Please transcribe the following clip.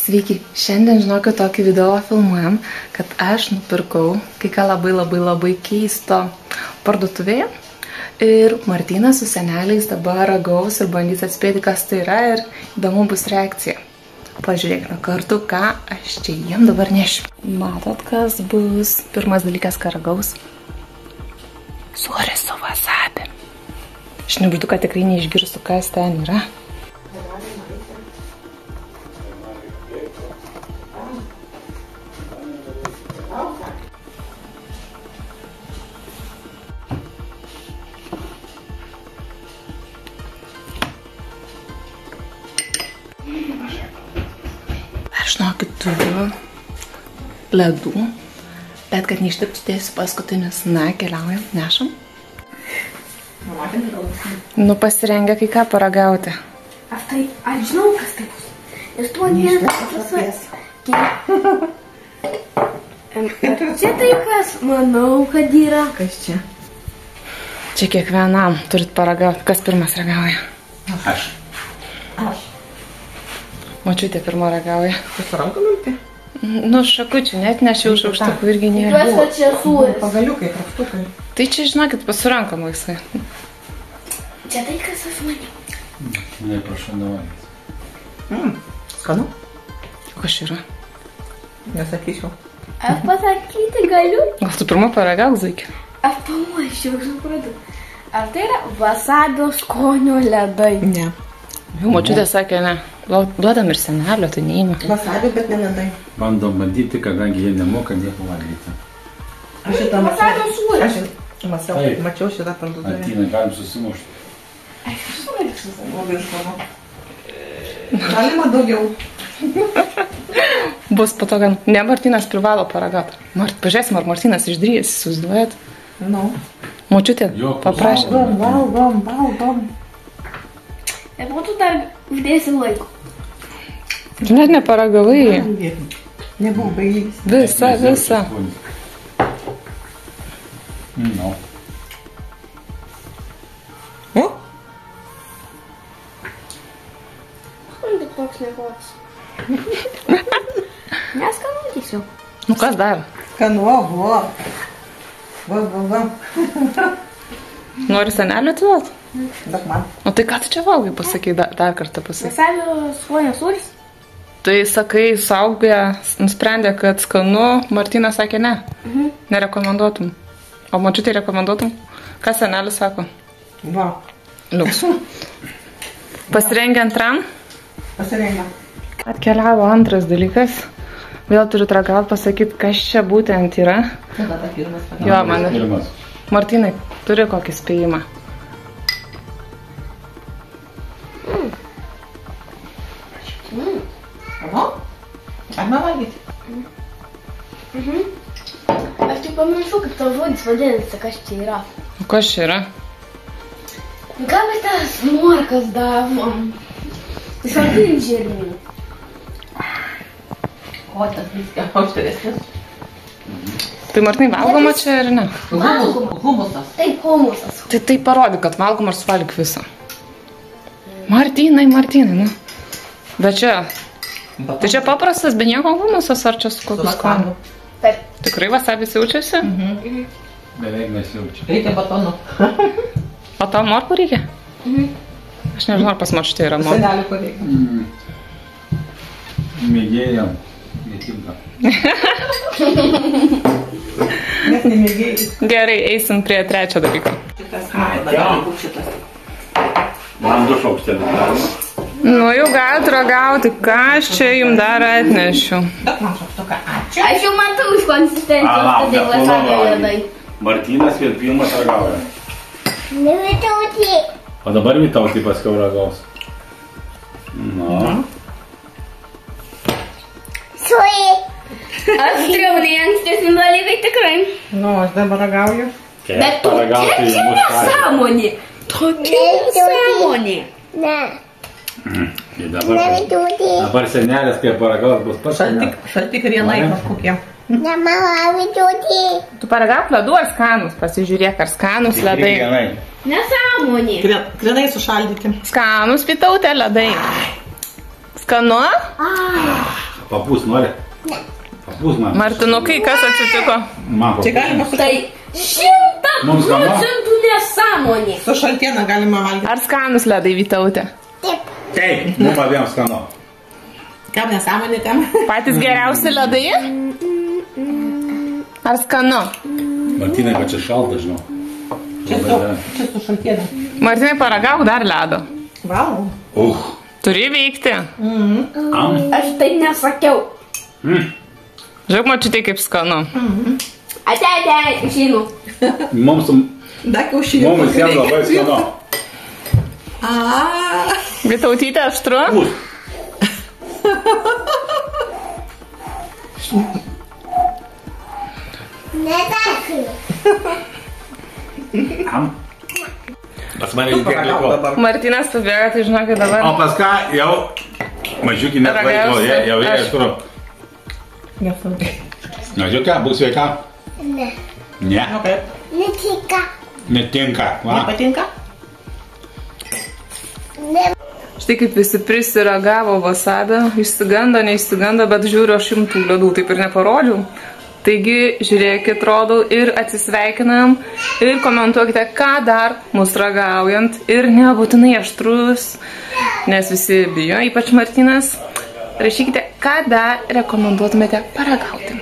Sveiki, šiandien žinokit tokį video filmuojam, kad aš nupirkau kai ką labai keisto parduotuvėje ir Martynas su seneliais dabar ragaus ir bandys atspėti, kas tai yra ir įdomu bus reakcija. Pažiūrėkime kartu, ką aš čia jiem dabar nešiu. Matot, kas bus? Pirmas dalykas, ką ragaus. Sūris su wasabi. Šnibždu, kad tikrai neišgirstu, kas ten yra. Aš žinokit, turiu ledų, bet kad neištirptų dėsiu paskutinius. Na, keliaujam, nešam. Nu, pasirengę kai ką paragauti. Aš žinau, kas tai bus. Ir tuo vienas. Čia tai kas, manau, kad yra. Kas čia? Čia kiekvienam turit paragauti. Kas pirmas ragauja? Aš. Močiutė pirma ragauja. Tu su rankom imti? Nu, šakučių net nešiau šaukštukų irgi nėra. Tikiuosi, kad čia sūris. Pagaliukai, krapštukai. Tai čia, žinokit, pasurankom laisvai. Čia tai kas aš maniau. Ne, prašau, davai. Skanu? Kas yra? Nesakysiu. Aš pasakyti galiu. Gal tu pirma paragauk, Zaikė? Aš pamuošiu, supratau. Ar tai yra wasabio skonio ledai? Ne. Jau močiutė sakė, ne. Duodam ir senelio, tai neima. Wasabi, bet ne ledai. Bandom bandyti, kadangi jie nemoka nieko valgyti. Aš šitą Wasabio sūris. mačiau šitą parduotuvę. Ateina, galim susimušti. Aš sūris. Labai skanu. Galima daugiau. Bus po to, kad ne Martynas privalo paragauti. Pažiūrėsim, ar Martynas išdrys, įsivaizduojat. Nu. Močiutė paprašė. Valgom. Ir po to dar uždėsi laiko. Tu net neparagavai. Nebuvo bailys. Visa. No. O? Man tik toks nekoks. Neskanu tiesiog. Nu, kas dar? Skanu, va. Nori senelio atiduot? Bet man. O tai ką tu čia valgai, pasakai, dar kartą pasakai. Wasabio skonio sūris. Tai sakai, suaugę nusprendė, kad skanu, Martynas sakė ne. Nerekomenduotum. O močiutė rekomenduotum? Ką senelis sako? Va. Liuks. Pasirengę antram? Pasirengę. Atkeliavo antras dalykas. Vėl turiu ragauti, pasakyti, kas čia būtent yra. Tada ta pirmas. Jo, man. Pirmas. Martynai, turi kokį spėjimą. O? Ar man valgyti? Aš tik pamiršau, kaip tavo žodis vadinasi, kas čia yra. O kas čia yra? Ką mes tas morkas davom? Sardinių žirnių. O, tas viskas aukštesnis. Tai Martynai, valgoma čia ar ne? Humusas. Taip, humusas. Tai parodyk, kad valgom ar suvalgyk visą. Martynai, nu. Bet čia... Tai čia paprastas, be nieko humusas, ar čia su kokiu skanu? Taip. Tikrai wasabis jaučiasi? Beveik nesijaučia. Reikia batonų. O tau morkų reikia? Aš nežinau, ar pas močiutė yra morkų. Senelių ko reikia. Mėgėjam. Netinka. Mes nemėgėjai. Gerai, eisim prie trečio dalyko. Šitas. Man du šaukštelius galima. Nu, jau galit ragauti, ką aš čia jums dar atnešiu. Bet man šaukštuką. Ačiū. Aš jau matau iš konsistencijos, kad tai wasabio ledai. Martynas vėl pirmas ragauja. Nevytauti. O dabar Vytautį paskiau ragaus. Nu. Aš turėjau nei ankstesni dalykai tikrai. Nu, aš dabar ragauju. Bet tokia nesąmonė. Tai dabar senelės, kai paragaus, bus pats. Šalti krienai kažkokie. Tu paragauk ledų ar skanus? Pasižiūrėk, ar skanus ledai. Nesąmonė. Krinai sušaldyti. Skanus, Vytautė, ledai. Skanu? Papūs nori? Ne. Papūs man. Martinukai, kas atsitiko? Man Čia papūs. galima su, Tai 100% nesąmonė. su šaltiena galima valgyti. Ar skanus ledai, Vytautė? Taip, mums abiems skanu. Kam nesąmonė, kam? Patys geriausi ledai? Ar skanu? Martynai, kad čia šalta, žinau. Čia su šaltiena. Martinai, paragauk dar ledo. Valgau. Turi veikti. Aš tai nesakiau. Žiūrėk, mačiutai kaip skanu. Ate, žinau. Mums Dar kiaušinių. visiems labai skanu. Vytautytė, aštru? Pas mane kiek liko. Martynas pabėga, tai žinok, kad O dabar... pas ką jau mažiukį net laiko, jau jie turiu. Nesaugiai. Mažiukė, bus sveika? Ne. Ne? Kaip? Netinka. Netinka. Va. Nepatinka? Štai kaip visi prisiragavo vasabę, išsigando, neišsigando, bet žiūriu, aš jums tų ledų taip ir neparodžiau. Taigi, žiūrėkit, rodau ir atsisveikinam ir komentuokite, ką dar mus ragaujant ir nebūtinai aštrus, nes visi bijo, ypač Martynas. Rašykite, ką dar rekomenduotumėte paragauti.